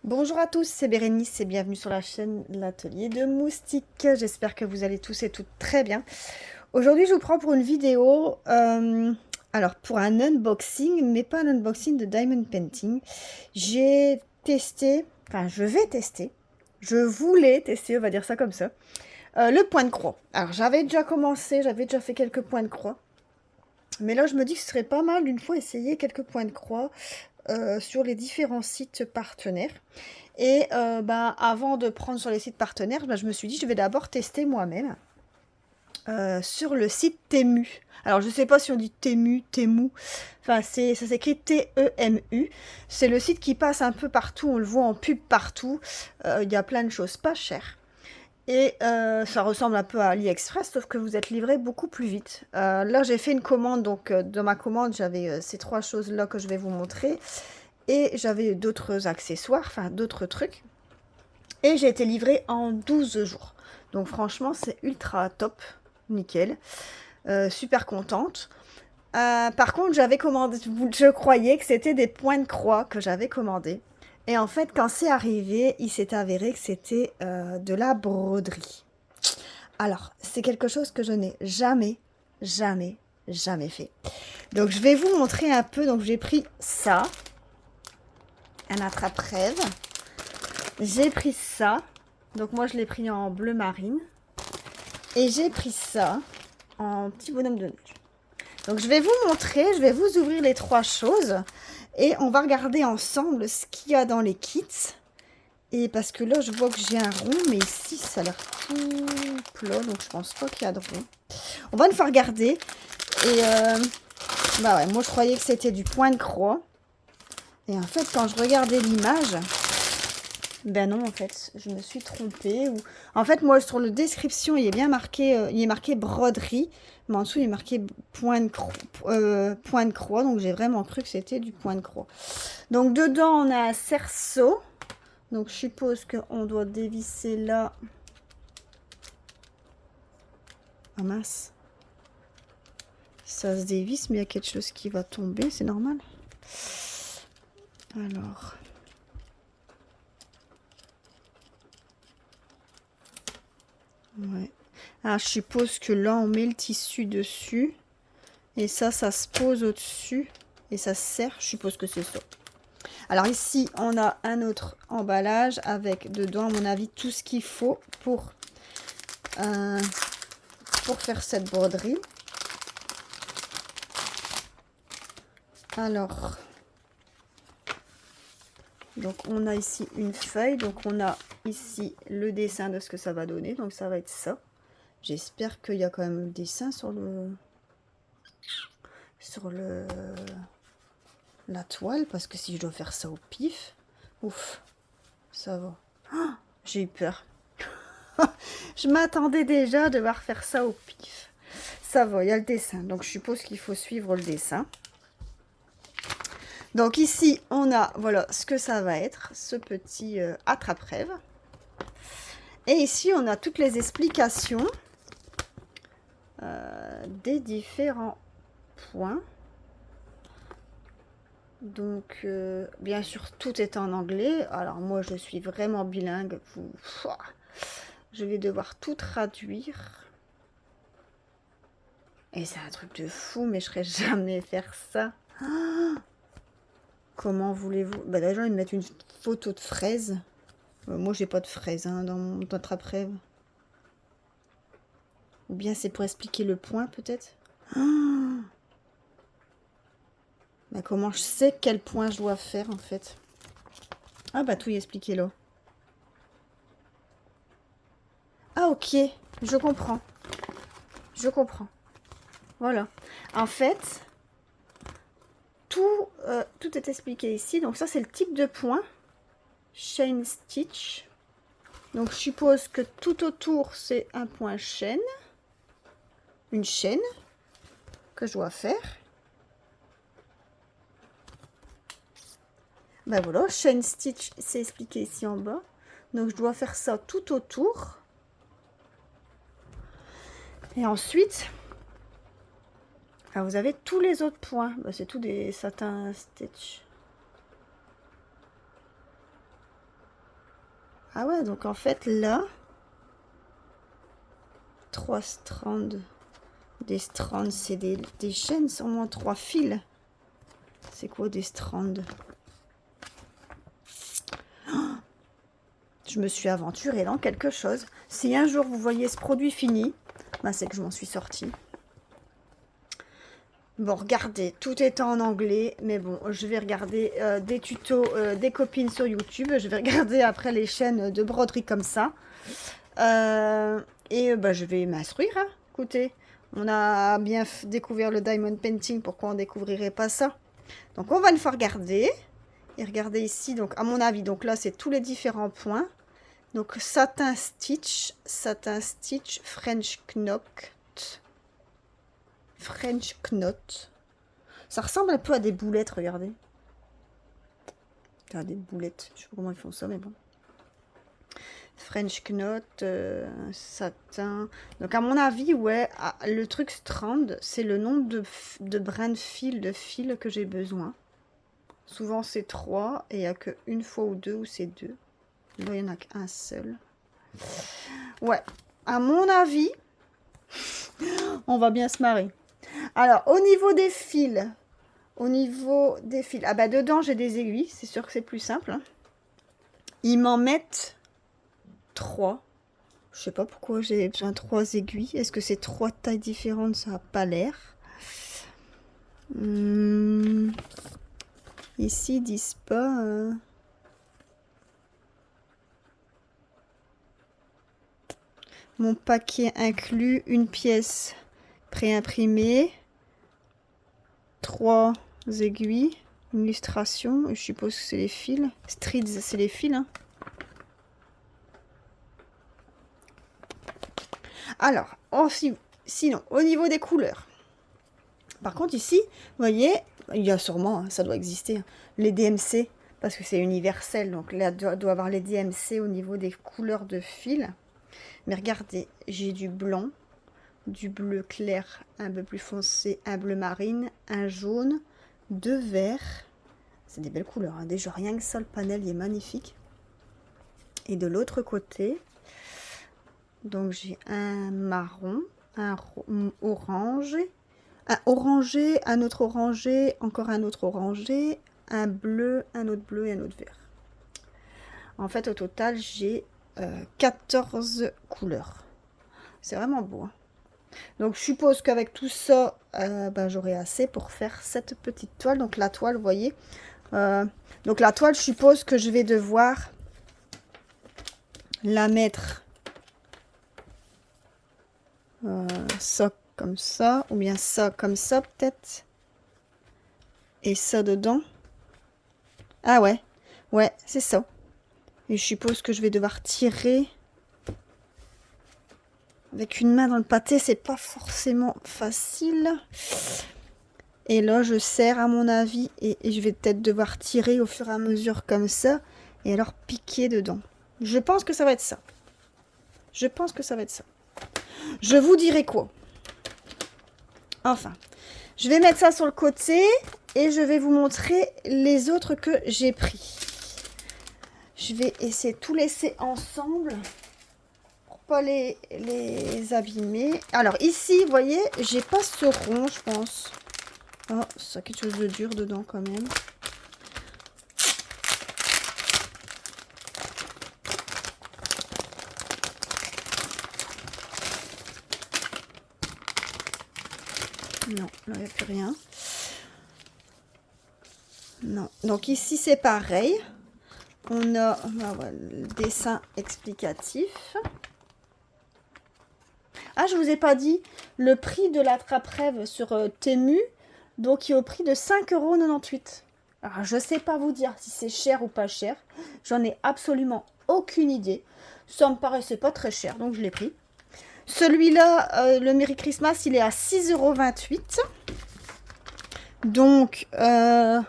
Bonjour à tous, c'est Bérénice et bienvenue sur la chaîne L'Atelier de Moustiques. J'espère que vous allez tous et toutes très bien. Aujourd'hui, je vous prends pour une vidéo, alors pour un unboxing, mais pas un unboxing de Diamond Painting. J'ai testé, enfin je vais tester, je voulais tester, on va dire ça comme ça, le point de croix. Alors j'avais déjà commencé, j'avais déjà fait quelques points de croix. Mais là, je me dis que ce serait pas mal d'une fois essayer quelques points de croix sur les différents sites partenaires. Et avant de prendre sur les sites partenaires, je me suis dit je vais d'abord tester moi-même sur le site Temu. Alors je sais pas si on dit Temu, enfin ça s'écrit T-E-M-U. C'est le site qui passe un peu partout, on le voit en pub partout. Il y a plein de choses pas chères. Et ça ressemble un peu à AliExpress, sauf que vous êtes livré beaucoup plus vite. Là j'ai fait une commande, donc dans ma commande j'avais ces trois choses là que je vais vous montrer. Et j'avais d'autres accessoires, enfin d'autres trucs. Et j'ai été livrée en 12 jours. Donc franchement, c'est ultra top. Nickel. Super contente. Par contre, j'avais commandé, je croyais que c'était des points de croix que j'avais commandés. Et en fait, quand c'est arrivé, il s'est avéré que c'était de la broderie. Alors, c'est quelque chose que je n'ai jamais fait. Donc, je vais vous montrer un peu. Donc, j'ai pris ça, un attrape-rêve. J'ai pris ça. Donc moi, je l'ai pris en bleu marine. Et j'ai pris ça en petit bonhomme de neige. Donc je vais vous montrer, je vais vous ouvrir les trois choses. Et on va regarder ensemble ce qu'il y a dans les kits. Et parce que là, je vois que j'ai un rond, mais ici, ça a l'air tout plat. Donc je pense pas qu'il y a de rond. On va une fois regarder. Et bah ouais, moi je croyais que c'était du point de croix. Et en fait, quand je regardais l'image... Ben non, en fait, je me suis trompée. En fait, moi, sur la description, il est bien marqué, il est marqué broderie, mais en dessous, il est marqué point de croix, donc j'ai vraiment cru que c'était du point de croix. Donc, dedans, on a un cerceau. Donc, je suppose qu'on doit dévisser là. Ah mince. Ça se dévisse, mais il y a quelque chose qui va tomber, c'est normal. Alors... Ouais. Ah, je suppose que là, on met le tissu dessus. Et ça se pose au-dessus. Et ça se serre. Je suppose que c'est ça. Alors ici, on a un autre emballage avec dedans, à mon avis, tout ce qu'il faut pour faire cette broderie. Alors, donc on a ici une feuille. Donc on a ici le dessin de ce que ça va donner. Donc ça va être ça. J'espère qu'il y a quand même le dessin sur la toile, parce que si je dois faire ça au pif, ouf, ça va. Oh, j'ai eu peur. Je m'attendais déjà à devoir faire ça au pif. Ça va, il y a le dessin, donc je suppose qu'il faut suivre le dessin. Donc ici, on a, voilà, ce que ça va être, ce petit attrape-rêve. Et ici, on a toutes les explications des différents points. Donc, bien sûr, tout est en anglais. Alors, moi, je suis vraiment bilingue. Je vais devoir tout traduire. Et c'est un truc de fou, mais je ne serais jamais faire ça. Ah, comment voulez-vous? Bah, déjà, ils me mettent une photo de fraise. Moi, j'ai pas de fraise hein, dans mon attrape-rêve. Ou bien c'est pour expliquer le point, peut-être. Ah, bah, comment je sais quel point je dois faire, en fait? Ah, bah, tout y expliquer là. Ah, ok. Je comprends. Je comprends. Voilà. En fait, tout est expliqué ici. Donc, ça, c'est le type de point. Chain stitch. Donc, je suppose que tout autour, c'est un point chaîne. Une chaîne que je dois faire. Ben voilà, chain stitch, c'est expliqué ici en bas. Donc, je dois faire ça tout autour. Et ensuite, vous avez tous les autres points. Ben, c'est tout des satin stitch. Ah ouais, donc en fait là, 3 strands. Des strands, c'est des chaînes, c'est au moins 3 fils. C'est quoi des strands? Je me suis aventurée dans quelque chose. Si un jour vous voyez ce produit fini, bah c'est que je m'en suis sortie. Bon, regardez, tout est en anglais, mais bon, je vais regarder des tutos des copines sur YouTube. Je vais regarder après les chaînes de broderie comme ça. Bah, je vais m'instruire, hein. Écoutez, on a bien découvert le diamond painting, pourquoi on ne découvrirait pas ça? Donc, on va une fois regarder. Et regardez ici, donc à mon avis, donc là, c'est tous les différents points. Donc, satin stitch, French knot. Ça ressemble un peu à des boulettes, regardez. Ah, des boulettes, je sais pas comment ils font ça, mais bon. French knot, satin. Donc à mon avis, ouais, le truc strand, c'est le nombre de brins de fil que j'ai besoin. Souvent c'est 3 et il n'y a qu'une fois ou deux où c'est 2. Là, il n'y en a qu'un seul. Ouais, à mon avis, on va bien se marrer. Alors, au niveau des fils, ah bah dedans j'ai des aiguilles, c'est sûr que c'est plus simple. Hein. Ils m'en mettent 3. Je sais pas pourquoi j'ai besoin de 3 aiguilles. Est-ce que c'est 3 tailles différentes? Ça n'a pas l'air. Ici, ils disent pas... Mon paquet inclut une pièce préimprimée, 3 aiguilles, une illustration. Je suppose que c'est les fils. Strids, c'est les fils. Hein. Alors, sinon, au niveau des couleurs. Par contre, ici, vous voyez, il y a sûrement, ça doit exister, les DMC, parce que c'est universel. Donc là, doit avoir les DMC au niveau des couleurs de fil. Mais regardez, j'ai du blanc, du bleu clair, un peu plus foncé, un bleu marine, un jaune, 2 verts. C'est des belles couleurs. Hein. Déjà, rien que ça, le panel, il est magnifique. Et de l'autre côté, donc j'ai un marron, un orange, un orangé, un autre orangé, encore un autre orangé, un bleu, un autre bleu et un autre vert. En fait, au total, j'ai 14 couleurs. C'est vraiment beau. Hein. Donc, je suppose qu'avec tout ça, j'aurai assez pour faire cette petite toile. Donc, la toile, vous voyez. Donc, la toile, je suppose que je vais devoir la mettre ça comme ça, ou bien ça comme ça, peut-être. Et ça dedans. Ah ouais, ouais, c'est ça. Et je suppose que je vais devoir tirer avec une main dans le pâté, c'est pas forcément facile. Et là, je serre à mon avis et je vais peut-être devoir tirer au fur et à mesure comme ça et alors piquer dedans. Je pense que ça va être ça. Je pense que ça va être ça. Je vous dirai quoi. Enfin, je vais mettre ça sur le côté et je vais vous montrer les autres que j'ai pris. Je vais essayer de tout laisser ensemble pour pas les abîmer. Alors ici, vous voyez, j'ai pas ce rond, je pense. Oh, ça a quelque chose de dur dedans quand même. Non, là, il n'y a plus rien. Non. Donc ici, c'est pareil. On a le dessin explicatif. Ah, je vous ai pas dit le prix de l'attrape-rêve sur Temu. Donc, il est au prix de 5,98 €. Alors, je sais pas vous dire si c'est cher ou pas cher. J'en ai absolument aucune idée. Ça me paraissait pas très cher, donc je l'ai pris. Celui-là, le Merry Christmas, il est à 6,28 €.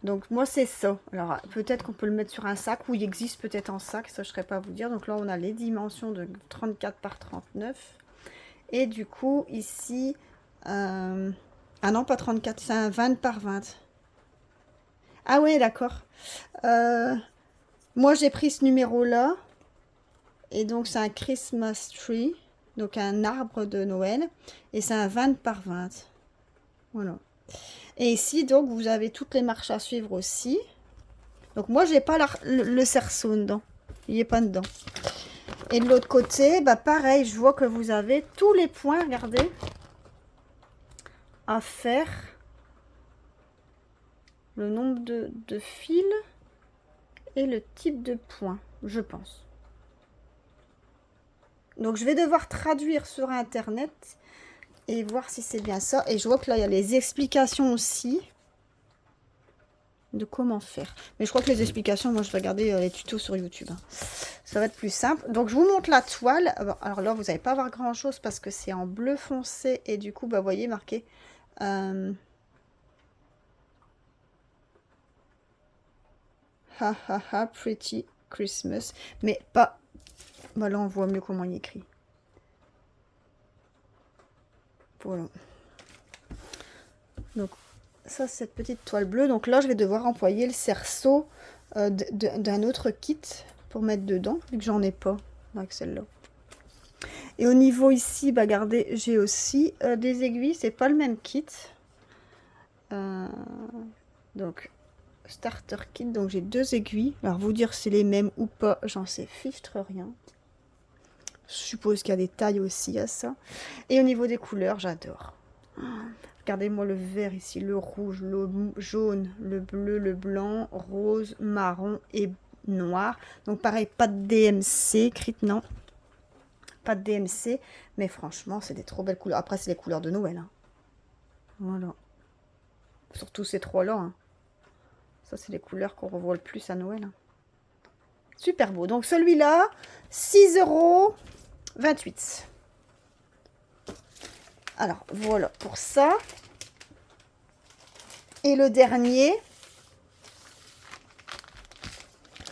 Donc, moi, c'est ça. Alors, peut-être qu'on peut le mettre sur un sac, ou il existe peut-être en sac, ça, je ne saurais pas vous dire. Donc là, on a les dimensions de 34 par 39. Et du coup, ici... ah non, pas 34, c'est un 20 par 20. Ah ouais, d'accord. Moi, j'ai pris ce numéro-là. Et donc, c'est un Christmas tree. Donc, un arbre de Noël. Et c'est un 20 par 20. Voilà. Et ici, donc, vous avez toutes les marches à suivre aussi. Donc, moi, j'ai pas le cerceau dedans. Il n'est pas dedans. Et de l'autre côté, bah pareil, je vois que vous avez tous les points, regardez, à faire. Le nombre de fils et le type de points, je pense. Donc, je vais devoir traduire sur Internet et voir si c'est bien ça. Et je vois que là, il y a les explications aussi de comment faire. Mais je crois que les explications, moi, je vais regarder les tutos sur YouTube. Hein. Ça va être plus simple. Donc, je vous montre la toile. Alors là, vous n'allez pas voir grand-chose parce que c'est en bleu foncé. Et du coup, bah, vous voyez, marqué... Ha ha ha, pretty Christmas. Mais pas... Bah là, on voit mieux comment il écrit. Voilà. Donc, ça, cette petite toile bleue. Donc là, je vais devoir employer le cerceau d'un autre kit pour mettre dedans, vu que j'en ai pas avec celle-là. Et au niveau ici, bah regardez, j'ai aussi des aiguilles. C'est pas le même kit. Donc, starter kit. Donc, j'ai 2 aiguilles. Alors, vous dire si c'est les mêmes ou pas, j'en sais fichtre rien. Je suppose qu'il y a des tailles aussi à ça. Et au niveau des couleurs, j'adore. Regardez-moi le vert ici, le rouge, le jaune, le bleu, le blanc, rose, marron et noir. Donc pareil, pas de DMC, écrite non. Pas de DMC, mais franchement, c'est des trop belles couleurs. Après, c'est les couleurs de Noël. Hein. Voilà. Surtout ces trois-là. Hein. Ça, c'est les couleurs qu'on revoit le plus à Noël. Hein. Super beau. Donc celui-là, 6,28 €. Alors, voilà pour ça. Et le dernier,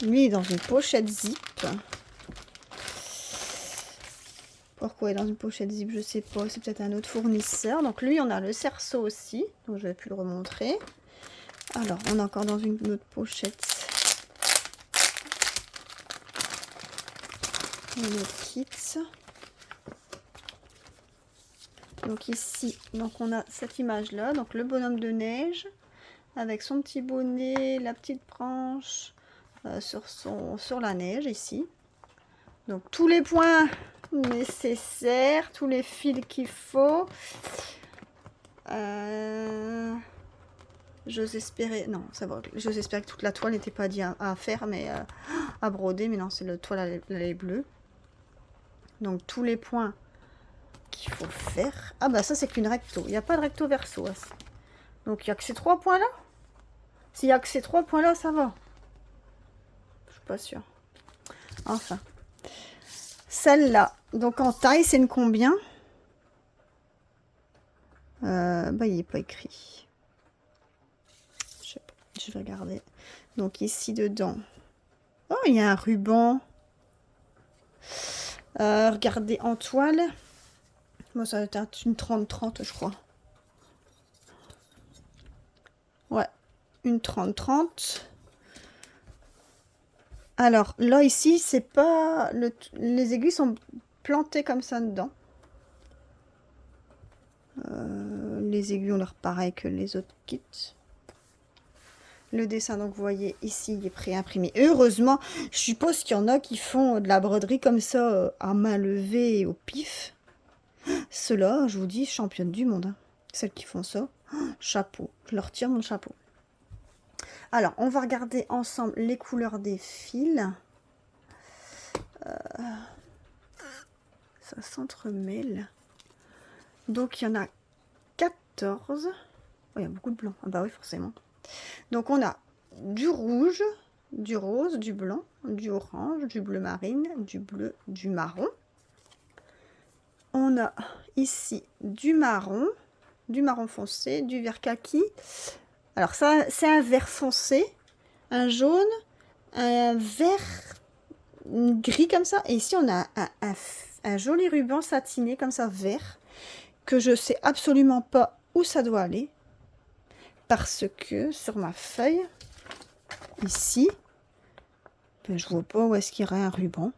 lui, est dans une pochette zip. Pourquoi il est dans une pochette zip, je sais pas. C'est peut-être un autre fournisseur. Donc lui, on a le cerceau aussi. Donc je vais plus le remontrer. Alors, on est encore dans une autre pochette. Un autre kit. Donc ici, donc on a cette image-là. Donc le bonhomme de neige avec son petit bonnet, la petite branche sur la neige ici. Donc tous les points nécessaires, tous les fils qu'il faut. J'ose espérer, non, ça va. J'ose espérer que toute la toile n'était pas dit à faire, mais à broder. Mais non, c'est le toile à lait bleu. Donc tous les points qu'il faut faire. Ah bah ça c'est qu'une recto. Il n'y a pas de recto verso. Donc il n'y a que ces 3 points là. S'il n'y a que ces 3 points là, ça va. Je suis pas sûre. Enfin. Celle-là. Donc en taille, c'est une combien? Bah il n'est pas écrit. Je sais pas. Je vais regarder. Donc ici dedans. Oh, il y a un ruban. Regardez en toile. Moi, ça va être une 30-30, je crois. Ouais, une 30-30. Alors, là, ici, c'est pas... Les aiguilles sont plantées comme ça dedans. Les aiguilles ont l'air pareil que les autres kits. Le dessin, donc, vous voyez, ici, il est pré-imprimé. Heureusement, je suppose qu'il y en a qui font de la broderie comme ça, à main levée et au pif. Ceux-là, je vous dis, championne du monde. Hein. Celles qui font ça, chapeau. Je leur tire mon chapeau. Alors, on va regarder ensemble les couleurs des fils. Ça s'entremêle. Donc, il y en a 14. Oh, il y a beaucoup de blanc. Ah bah oui, forcément. Donc, on a du rouge, du rose, du blanc, du orange, du bleu marine, du bleu, du marron. On a ici du marron foncé, du vert kaki. Alors ça, c'est un vert foncé, un jaune, un vert gris comme ça. Et ici, on a un joli ruban satiné comme ça, vert, que je sais absolument pas où ça doit aller. Parce que sur ma feuille, ici, Ben, je vois pas où est-ce qu'il y aurait un ruban.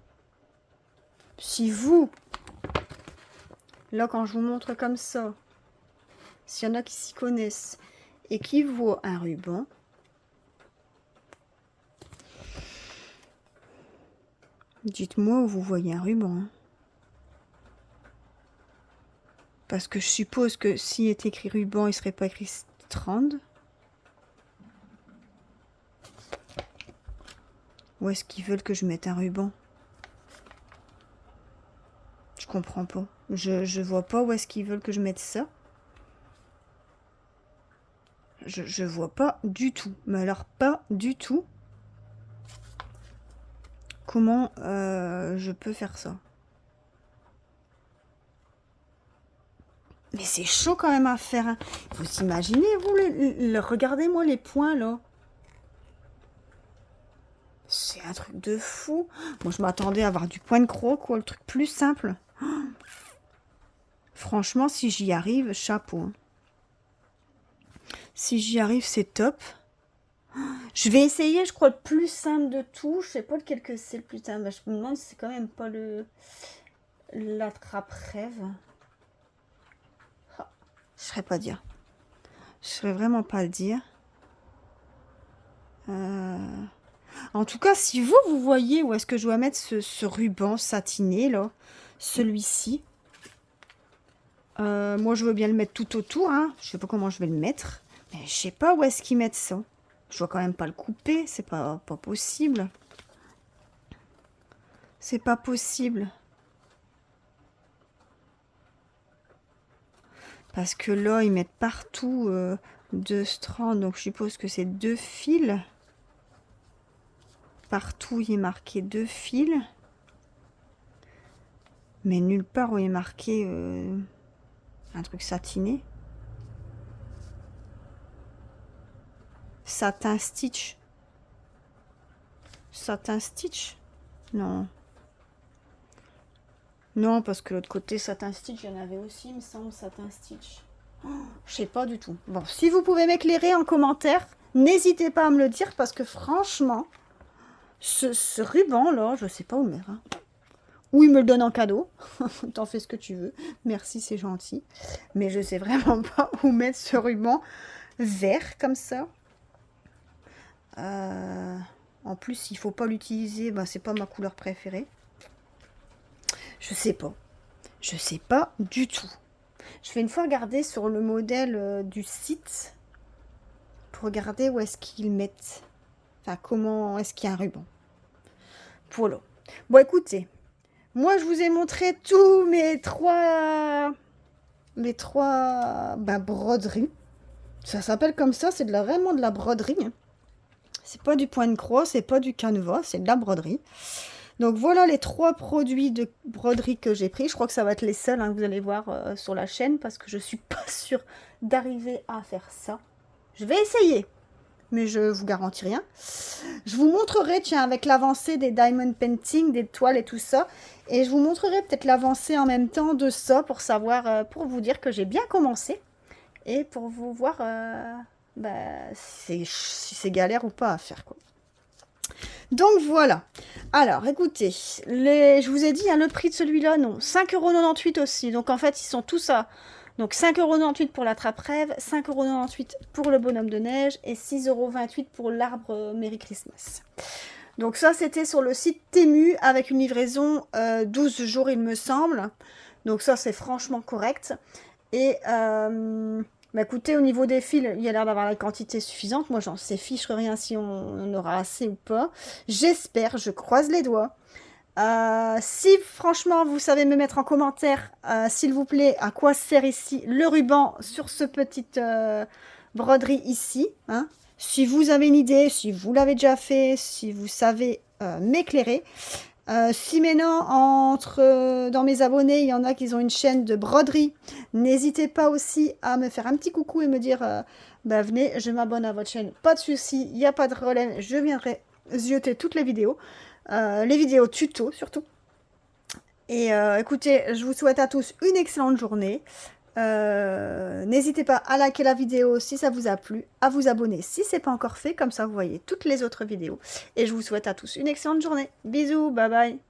Si vous, là quand je vous montre comme ça, s'il y en a qui s'y connaissent et qui voient un ruban, dites-moi où vous voyez un ruban. Hein. Parce que je suppose que s'il est écrit ruban, il ne serait pas écrit strand. Où est-ce qu'ils veulent que je mette un ruban? Je comprends pas. Je vois pas où est-ce qu'ils veulent que je mette ça. Je vois pas du tout. Mais alors pas du tout. Comment je peux faire ça? Mais c'est chaud quand même à faire. Hein. Vous imaginez, vous, regardez-moi les points là. C'est un truc de fou. Moi, je m'attendais à avoir du point de croc, quoi, le truc plus simple. Franchement, si j'y arrive, chapeau. Hein. Si j'y arrive, c'est top. Je vais essayer, je crois, le plus simple de tout. Je sais pas lequel que c'est le plus simple. Bah, je me demande si c'est quand même pas l'attrape-rêve. Ah, je ne saurais pas dire. Je ne saurais vraiment pas le dire. En tout cas, si vous voyez où est-ce que je dois mettre ce ruban satiné, là, celui-ci, moi, je veux bien le mettre tout autour. Hein. Je sais pas comment je vais le mettre. Mais je sais pas où est-ce qu'ils mettent ça. Je dois quand même pas le couper. C'est pas possible. C'est pas possible. Parce que là, ils mettent partout 2 strands. Donc, je suppose que c'est 2 fils. Partout, il est marqué 2 fils. Mais nulle part où il est marqué un truc satiné. Satin stitch. Satin stitch? Non. Non, parce que l'autre côté, satin stitch, il y en avait aussi, il me semble, satin stitch. Oh, je sais pas du tout. Bon, si vous pouvez m'éclairer en commentaire, n'hésitez pas à me le dire, parce que franchement, ce ruban-là, je sais pas où le mettre. Hein. Ou il me le donne en cadeau. T'en fais ce que tu veux. Merci, c'est gentil. Mais je sais vraiment pas où mettre ce ruban vert, comme ça. En plus, il faut pas l'utiliser. Ben, c'est pas ma couleur préférée. Je sais pas. Je sais pas du tout. Je vais une fois regarder sur le modèle du site pour regarder où est-ce qu'ils mettent. Enfin, comment est-ce qu'il y a un ruban. Voilà. Bon, écoutez. Moi, je vous ai montré tous mes trois broderies. Ça s'appelle comme ça. C'est vraiment de la broderie. Hein. C'est pas du point de croix, c'est pas du canevas, c'est de la broderie. Donc voilà les 3 produits de broderie que j'ai pris. Je crois que ça va être les seuls hein, que vous allez voir sur la chaîne parce que je suis pas sûre d'arriver à faire ça. Je vais essayer, mais je vous garantis rien. Je vous montrerai, tiens, avec l'avancée des diamond painting, des toiles et tout ça. Et je vous montrerai peut-être l'avancée en même temps de ça pour savoir, pour vous dire que j'ai bien commencé. Et pour vous voir si c'est galère ou pas à faire, quoi. Donc voilà. Alors écoutez, je vous ai dit, hein, le prix de celui-là, non. 5,98 € aussi. Donc en fait, ils sont tous à... Donc 5,98 € pour la trappe rêve, 5,98 € pour le bonhomme de neige et 6,28 € pour l'arbre Merry Christmas. Donc ça, c'était sur le site Temu avec une livraison 12 jours, il me semble. Donc ça, c'est franchement correct. Et... bah écoutez, au niveau des fils, il y a l'air d'avoir la quantité suffisante. Moi, j'en sais fiche rien si on en aura assez ou pas. J'espère, je croise les doigts. Si franchement, vous savez me mettre en commentaire, s'il vous plaît, à quoi sert ici le ruban sur ce petite broderie ici. Hein. Si vous avez une idée, si vous l'avez déjà fait, si vous savez m'éclairer. Si maintenant, dans mes abonnés, il y en a qui ont une chaîne de broderie, n'hésitez pas aussi à me faire un petit coucou et me dire, venez, je m'abonne à votre chaîne, pas de souci, il n'y a pas de problème, je viendrai zioter toutes les vidéos tuto surtout. Et écoutez, je vous souhaite à tous une excellente journée. N'hésitez pas à liker la vidéo si ça vous a plu, à vous abonner si ce n'est pas encore fait, comme ça vous voyez toutes les autres vidéos. Et je vous souhaite à tous une excellente journée. Bisous, bye bye.